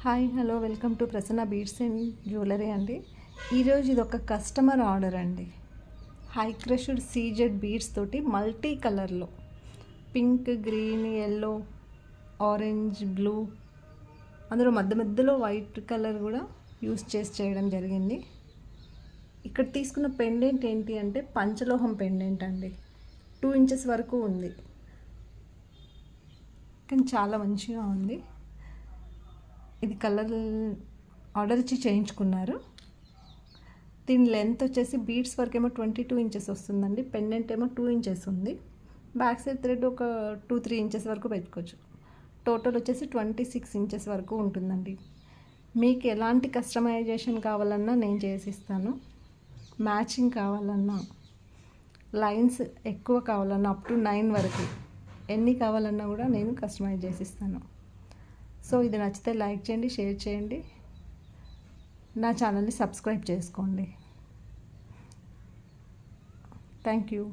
Hi hello welcome to Prasanna beads and jewellery అండి. ఈరోజు ఇది ఒక కస్టమర్ ఆర్డర్ అండి. హై క్రష్డ్ సీజెడ్ బీడ్స్ తోటి మల్టీ కలర్లో pink, green, yellow, orange, blue, అందులో మధ్యలో వైట్ కలర్ కూడా యూస్ చేసి చేయడం జరిగింది. ఇక్కడ తీసుకున్న పెండెంట్ ఏంటి అంటే పంచలోహం పెండెంట్ అండి. 2 ఇంచెస్ వరకు ఉంది, కానీ చాలా మంచిగా ఉంది. ఇది కలర్ ఆర్డర్ ఇచ్చి చేయించుకున్నారు. దీని లెంత్ వచ్చేసి బీడ్స్ వరకు ఏమో 22 ఇంచెస్ వస్తుందండి. పెండెంట్ ఏమో 2 ఇంచెస్ ఉంది. బ్యాక్ సైడ్ థ్రెడ్ ఒక 2-3 ఇంచెస్ వరకు పెట్టుకోవచ్చు. టోటల్ వచ్చేసి 26 ఇంచెస్ వరకు ఉంటుందండి. మీకు ఎలాంటి కస్టమైజేషన్ కావాలన్నా నేను చేసిస్తాను. మ్యాచింగ్ కావాలన్నా, లైన్స్ ఎక్కువ కావాలన్నా అప్ టు 9 వరకు ఎన్ని కావాలన్నా కూడా నేను కస్టమైజ్ చేసిస్తాను. సో ఇది నచ్చితే లైక్ చేయండి, షేర్ చేయండి, నా ఛానల్ని సబ్స్క్రైబ్ చేసుకోండి. Thank you.